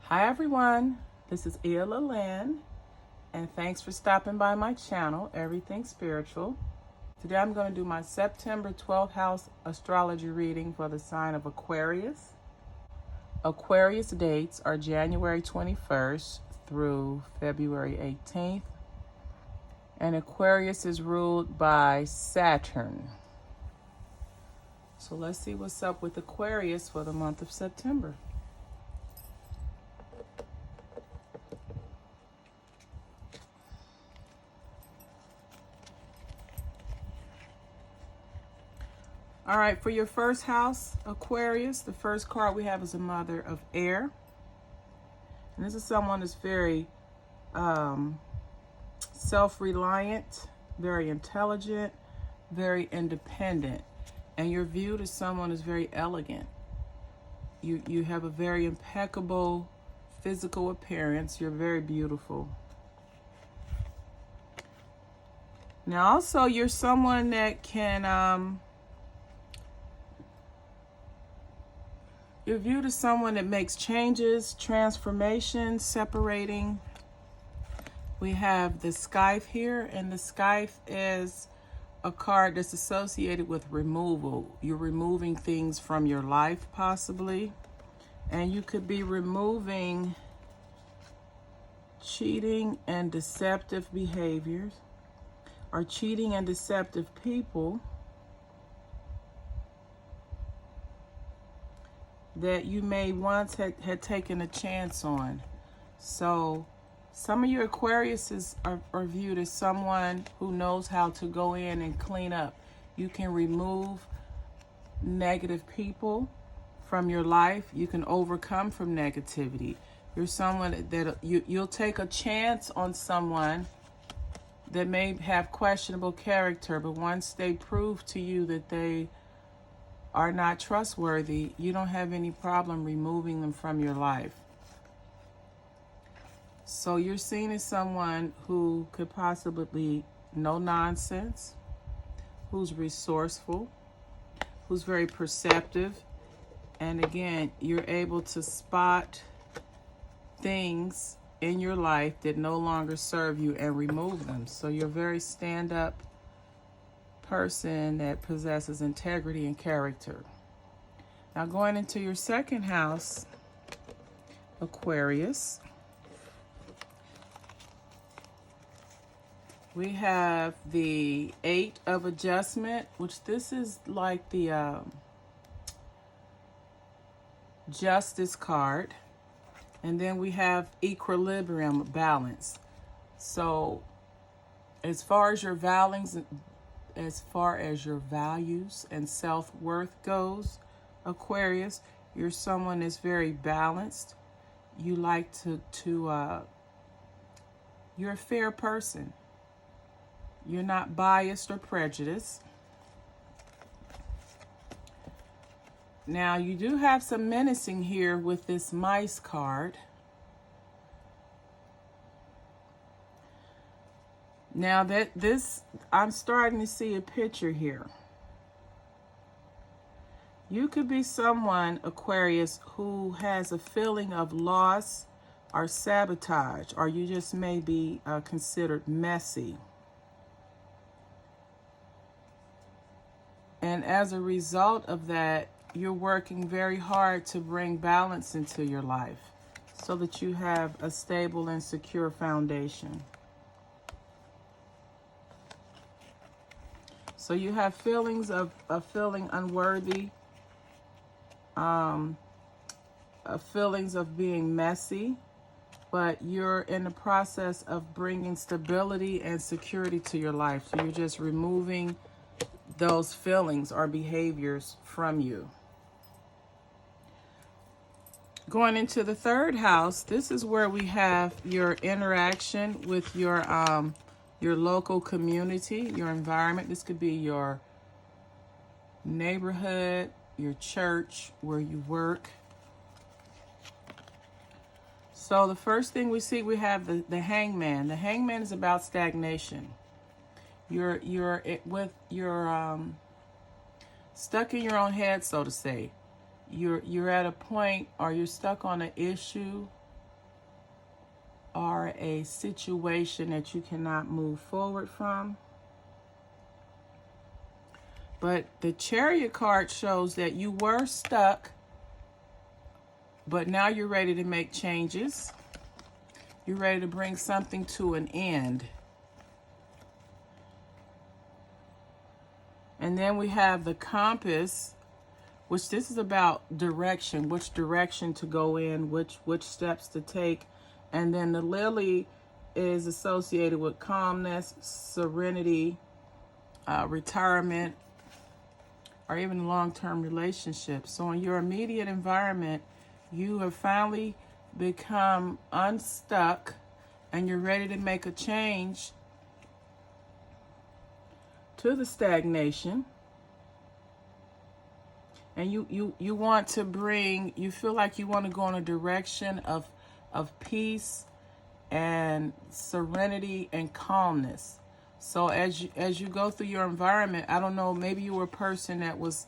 Hi everyone, this is Ella Lynn, and thanks for stopping by my channel, Everything Spiritual. Today I'm going to do my September 12th house astrology reading for the sign of Aquarius. Aquarius dates are January 21st through February 18th, and Aquarius is ruled by Saturn. So let's see what's up with Aquarius for the month of September. All right, for your first house, Aquarius, the first card we have is a mother of air. And this is someone that's very self-reliant, very intelligent, very independent. And you're viewed as someone who's very elegant. You have a very impeccable physical appearance. You're very beautiful. Now, also, you're someone that can... You're viewed as someone that makes changes, transformations, separating. We have the scythe here, and the scythe is a card that's associated with removal. You're removing things from your life, possibly. And you could be removing cheating and deceptive behaviors, or cheating and deceptive people that you may once had taken a chance on. So some of your Aquariuses are viewed as someone who knows how to go in and clean up. You can remove negative people from your life. You can overcome from negativity. You're someone that you'll take a chance on someone that may have questionable character, but once they prove to you that they are not trustworthy, you don't have any problem removing them from your life. So you're seen as someone who could possibly be no nonsense, who's resourceful, who's very perceptive. And again, you're able to spot things in your life that no longer serve you and remove them. So you're a very stand-up person that possesses integrity and character. Now, going into your second house, Aquarius, we have the 8 of Adjustment, which this is like the Justice card. And then we have Equilibrium, balance. So as far as your values and self-worth goes, Aquarius, you're someone that's very balanced. You like you're a fair person. You're not biased or prejudiced. Now, you do have some menacing here with this Mice card. Now I'm starting to see a picture here. You could be someone, Aquarius, who has a feeling of loss or sabotage, or you just may be considered messy. And as a result of that, you're working very hard to bring balance into your life so that you have a stable and secure foundation. So you have feelings of feeling unworthy, feelings of being messy, but you're in the process of bringing stability and security to your life. So you're just removing those feelings or behaviors from you. Going into the third house, this is where we have your interaction with your local community, your environment. This could be your neighborhood, your church, where you work. So the first thing we see, we have the hangman. The hangman is about stagnation. You're stuck in your own head, so to say. You're at a point, or you're stuck on an issue or a situation that you cannot move forward from. But the Chariot card shows that you were stuck, but now you're ready to make changes. You're ready to bring something to an end. And then we have the Compass, which this is about direction, which direction to go in, which steps to take. And then the Lily is associated with calmness, serenity, retirement, or even long-term relationships. So in your immediate environment, you have finally become unstuck and you're ready to make a change to the stagnation. And you want to bring, you feel like you want to go in a direction of peace and serenity and calmness. So as you go through your environment, I don't know, maybe you were a person that was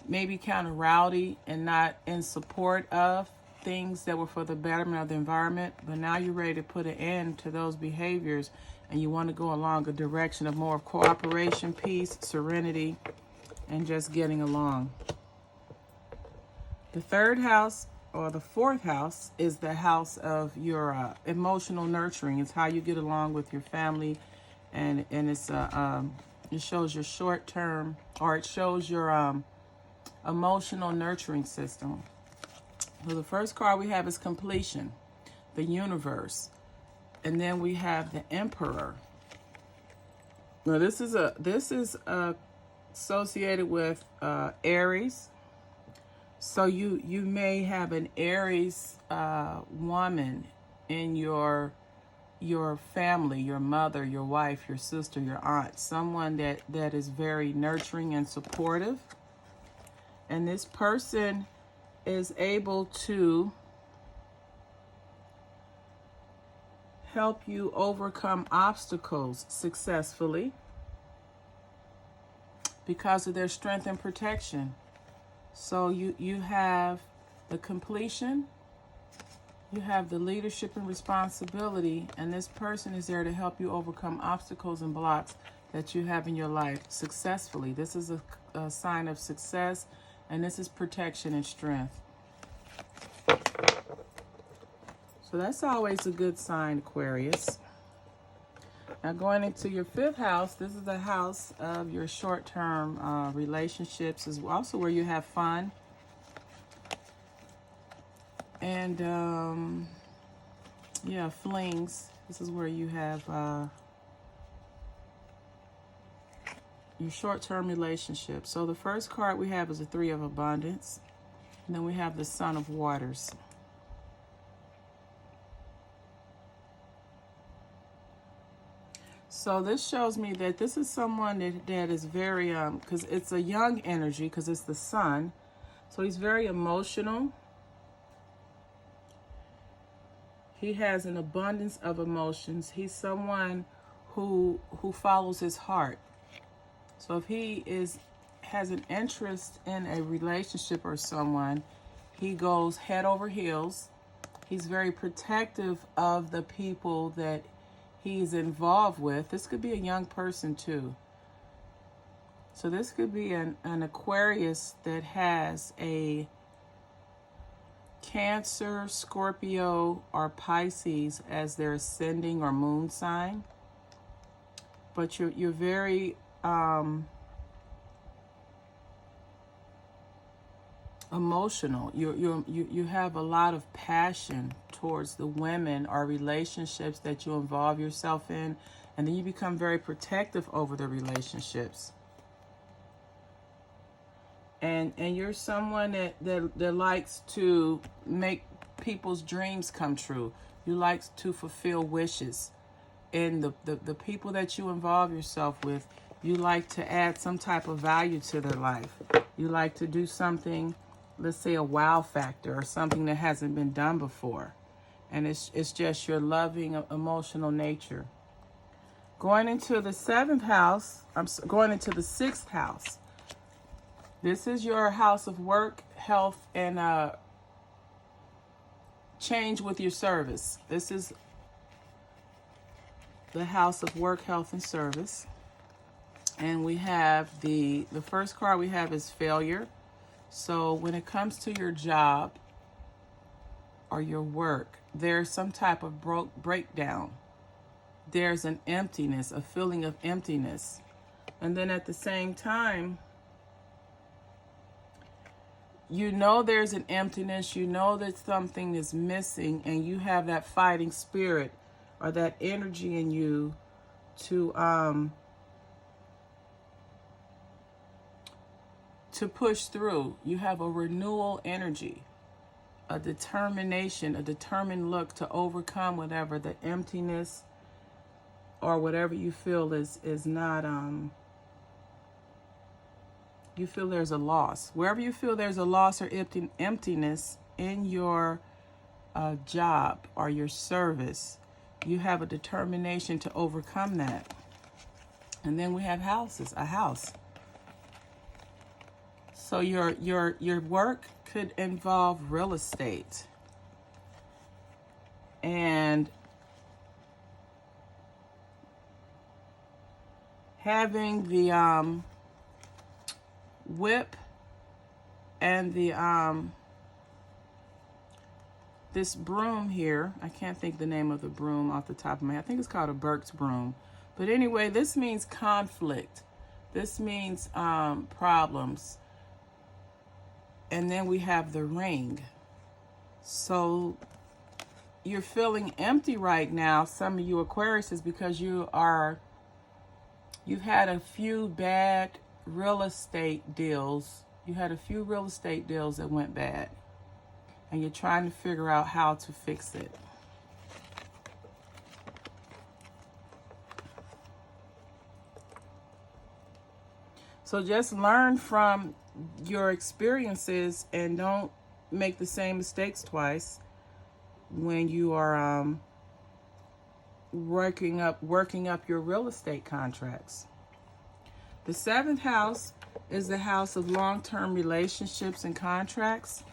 maybe kind of rowdy and not in support of things that were for the betterment of the environment, but now you're ready to put an end to those behaviors and you want to go along a direction of more of cooperation, peace, serenity, and just getting along. The third house, or the fourth house, is the house of your emotional nurturing. It's how you get along with your family, and it's it shows your short term, or it shows your emotional nurturing system. So the first card we have is completion, the universe, and then we have the Emperor. Now this is associated with Aries. So you may have an Aries woman in your family, your mother, your wife, your sister, your aunt, someone that is very nurturing and supportive. And this person is able to help you overcome obstacles successfully because of their strength and protection. So you have the completion, you have the leadership and responsibility, and this person is there to help you overcome obstacles and blocks that you have in your life successfully. This is a sign of success, and this is protection and strength. So that's always a good sign, Aquarius. Now going into your fifth house, this is the house of your short-term relationships, is also where you have fun. And yeah, flings. This is where you have your short-term relationship. So the first card we have is the Three of Abundance. And then we have the Sun of Waters. So this shows me that this is someone that is very, because it's a young energy, because it's the sun. So he's very emotional. He has an abundance of emotions. He's someone who follows his heart. So if he has an interest in a relationship or someone, he goes head over heels. He's very protective of the people that he's involved with. This could be a young person too. So this could be an Aquarius that has a Cancer, Scorpio, or Pisces as their ascending or moon sign. But you're very emotional. You have a lot of passion towards the women or relationships that you involve yourself in, and then you become very protective over the relationships. And you're someone that likes to make people's dreams come true. You like to fulfill wishes. And the people that you involve yourself with, you like to add some type of value to their life. You like to do something, let's say a wow factor, or something that hasn't been done before. And it's just your loving, emotional nature. Going into the seventh house, going into the sixth house. This is your house of work, health, and change with your service. This is the house of work, health, and service. And we have the first card we have is failure. So when it comes to your job or your work, there's some type of breakdown. There's an emptiness, a feeling of emptiness. And then at the same time, you know there's an emptiness, you know that something is missing, and you have that fighting spirit or that energy in you to push through. You have a renewal energy, a determination, a determined look to overcome whatever the emptiness or whatever you feel is not you feel there's a loss. Wherever you feel there's a loss or emptiness in your job or your service, you have a determination to overcome that. And then we have houses, a house. So your work could involve real estate. And having the whip and the this broom here, I can't think the name of the broom off the top of my head. I think it's called a Burke's broom. But anyway, this means conflict. This means problems. And then we have the ring. So you're feeling empty right now, some of you Aquarius, is because you've had a few bad real estate deals. You had a few real estate deals that went bad. And you're trying to figure out how to fix it. So just learn from your experiences and don't make the same mistakes twice when you are working up your real estate contracts. The 7th house is the house of long-term relationships and contracts.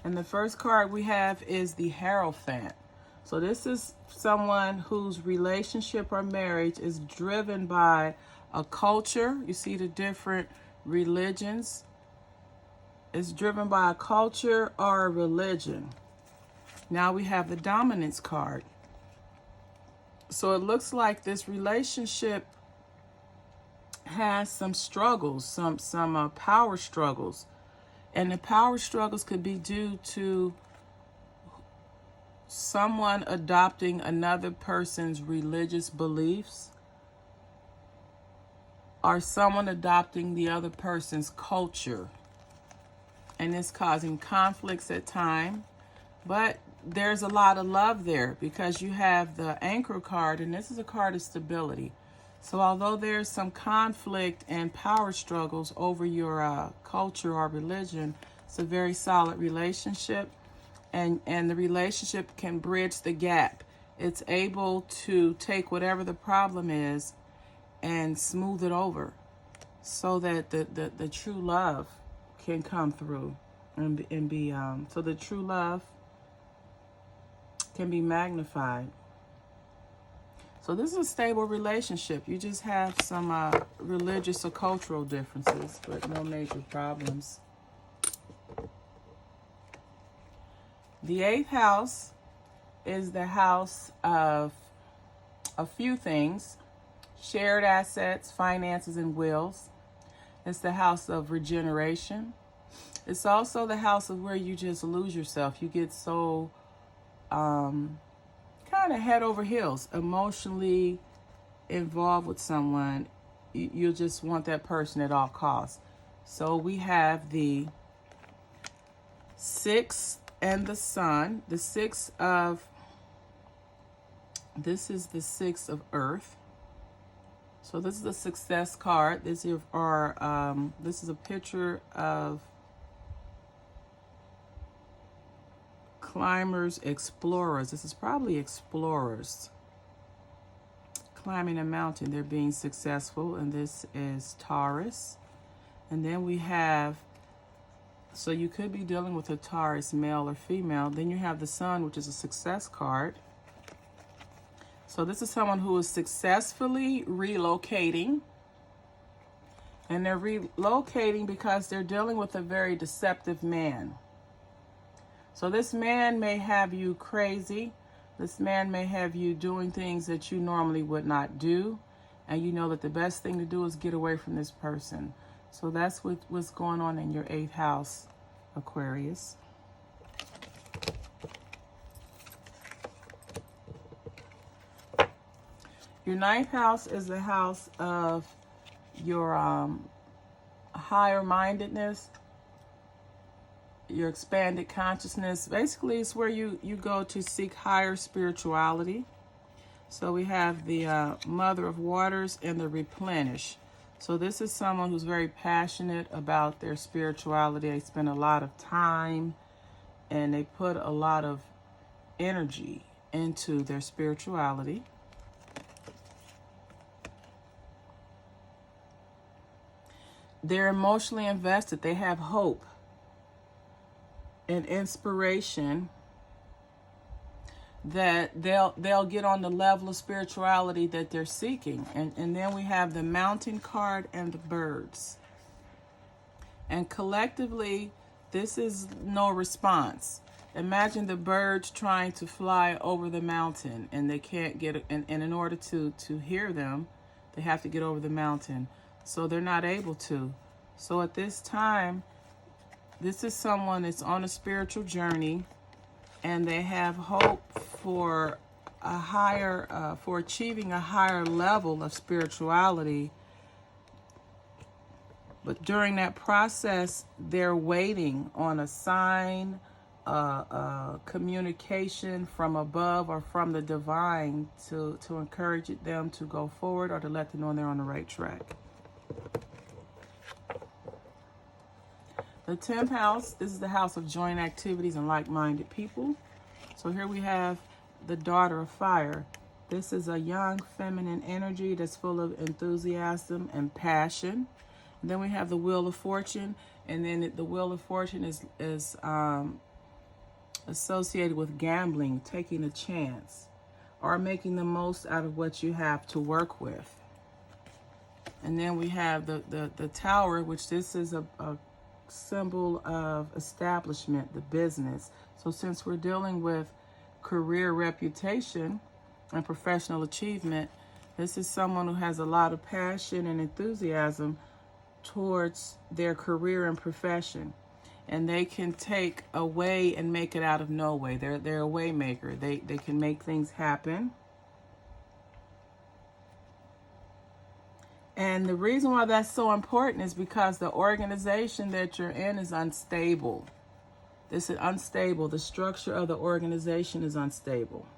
And the first card we have is the Hierophant. So this is someone whose relationship or marriage is driven by a culture. You see the different religions. It's driven by a culture or a religion. Now we have the Dominance card. So it looks like this relationship has some struggles, some power struggles. And the power struggles could be due to someone adopting another person's religious beliefs, or someone adopting the other person's culture. And it's causing conflicts at times. But there's a lot of love there because you have the Anchor card, and this is a card of stability. So although there's some conflict and power struggles over your culture or religion, it's a very solid relationship. And the relationship can bridge the gap. It's able to take whatever the problem is and smooth it over so that the true love can come through and be so the true love can be magnified. So this is a stable relationship. You just have some religious or cultural differences, but no major problems. The 8th house is the house of a few things: shared assets, finances, and wills. It's the house of regeneration. It's also the house of where you just lose yourself. You get so kind of head over heels, emotionally involved with someone. You'll just want that person at all costs. So we have the 6 and the Sun. This is the 6 of Earth. So this is the success card. This is a picture of climbers, explorers. This is probably explorers climbing a mountain. They're being successful, and this is Taurus. And then we have, so you could be dealing with a Taurus, male or female. Then you have the Sun, which is a success card. So this is someone who is successfully relocating. And they're relocating because they're dealing with a very deceptive man. So this man may have you crazy. This man may have you doing things that you normally would not do. And you know that the best thing to do is get away from this person. So that's what's going on in your 8th house, Aquarius. Your 9th house is the house of your higher mindedness, your expanded consciousness. Basically, it's where you go to seek higher spirituality. So we have the Mother of Waters and the Replenish. So this is someone who's very passionate about their spirituality. They spend a lot of time and they put a lot of energy into their spirituality. They're emotionally invested. They have hope and inspiration that they'll get on the level of spirituality that they're seeking. And then we have the Mountain card and the Birds. And collectively, this is no response. Imagine the birds trying to fly over the mountain and they can't get, and in order to hear them, they have to get over the mountain. So they're not able to. So at this time, this is someone that's on a spiritual journey and they have hope for a higher, for achieving a higher level of spirituality. But during that process, they're waiting on a sign, communication from above or from the divine to encourage them to go forward or to let them know they're on the right track. The 10th house, this is the house of joint activities and like-minded people. So here we have the Daughter of Fire. This is a young feminine energy that's full of enthusiasm and passion. And then we have the Wheel of Fortune, and then the Wheel of Fortune is associated with gambling, taking a chance, or making the most out of what you have to work with. And then we have the Tower, which this is a symbol of establishment, the business. So since we're dealing with career reputation and professional achievement, this is someone who has a lot of passion and enthusiasm towards their career and profession. And they can take a way and make it out of no way. They're a way maker. They can make things happen. And the reason why that's so important is because the organization that you're in is unstable. This is unstable. The structure of the organization is unstable.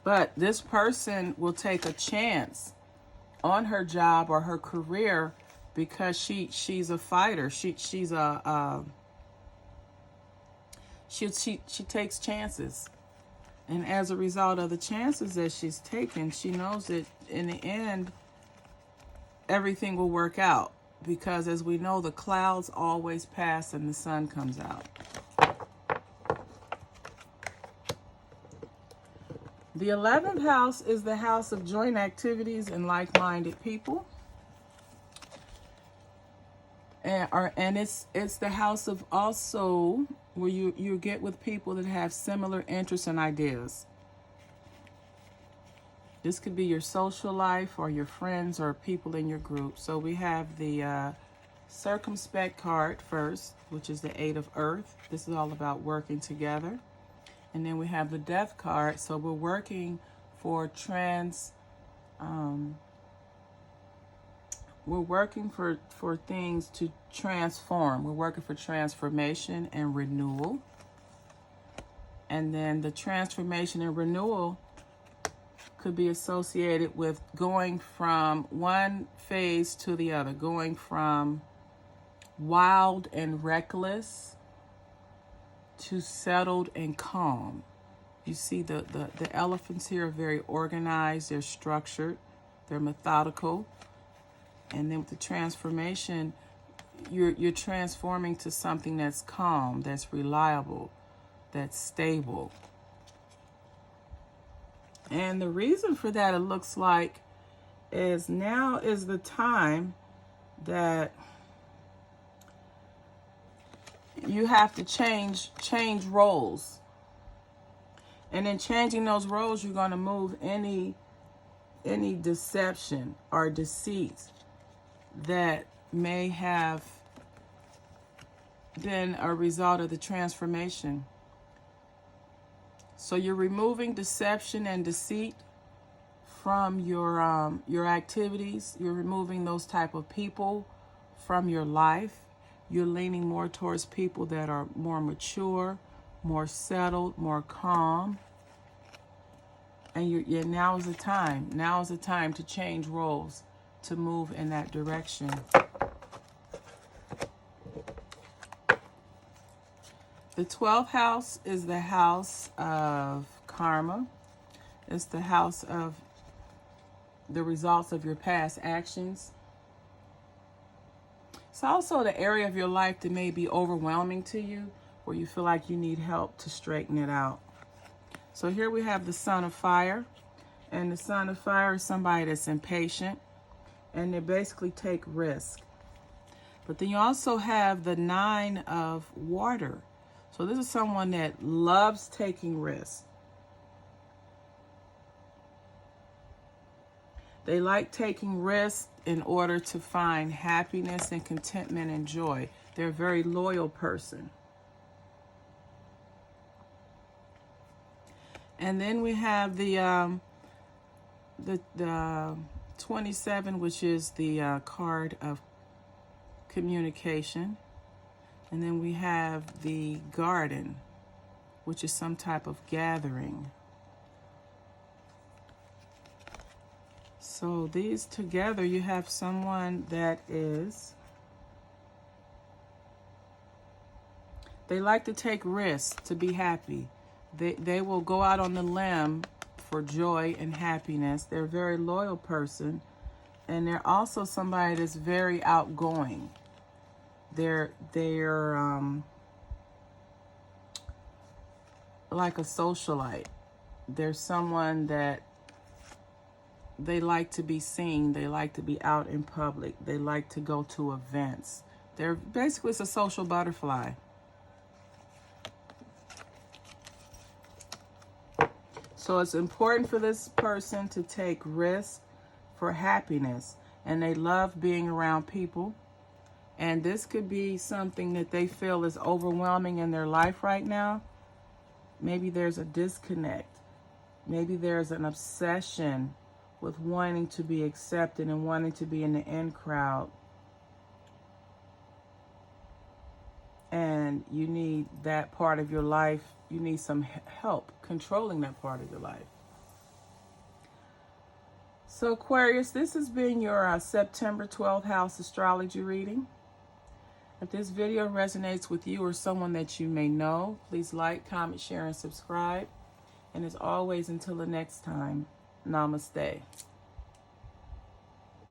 But this person will take a chance on her job or her career because she's a fighter. She takes chances. And as a result of the chances that she's taken, she knows that in the end, everything will work out. Because as we know, the clouds always pass and the sun comes out. The 11th house is the house of joint activities and like-minded people. And it's the house of also where you get with people that have similar interests and ideas. This could be your social life or your friends or people in your group. So we have the Circumspect card first, which is the 8 of Earth. This is all about working together. And then we have the Death card. So we're working for we're working for things to transform. We're working for transformation and renewal. And then the transformation and renewal could be associated with going from one phase to the other, going from wild and reckless to settled and calm. You see the elephants here are very organized, they're structured, they're methodical. And then with the transformation, you're transforming to something that's calm, that's reliable, that's stable. And the reason for that, it looks like, is now is the time that you have to change roles. And in changing those roles, you're going to move any deception or deceit that may have been a result of the transformation. So you're removing deception and deceit from your activities. You're removing those type of people from your life. You're leaning more towards people that are more mature, more settled, more calm. And now is the time. Now is the time to change roles, to move in that direction. The 12th house is the house of karma. It's the house of the results of your past actions. It's also the area of your life that may be overwhelming to you, where you feel like you need help to straighten it out. So here we have the Son of Fire. And the Son of Fire is somebody that's impatient, and they basically take risk. But then you also have the Nine of Water. So this is someone that loves taking risks. They like taking risks in order to find happiness and contentment and joy. They're a very loyal person. And then we have the 27, which is the card of communication. And then we have the Garden, which is some type of gathering. So these together, you have someone that they like to take risks to be happy. They will go out on the limb for joy and happiness. They're a very loyal person. And they're also somebody that's very outgoing. They're like a socialite. They're someone that they like to be seen. They like to be out in public. They like to go to events. They're basically, it's a social butterfly. So it's important for this person to take risks for happiness. And they love being around people. And this could be something that they feel is overwhelming in their life right now. Maybe there's a disconnect. Maybe there's an obsession with wanting to be accepted and wanting to be in the in crowd. And you need that part of your life. You need some help controlling that part of your life. So Aquarius, this has been your September 12th house astrology reading. If this video resonates with you or someone that you may know, please like, comment, share, and subscribe. And as always, until the next time, namaste.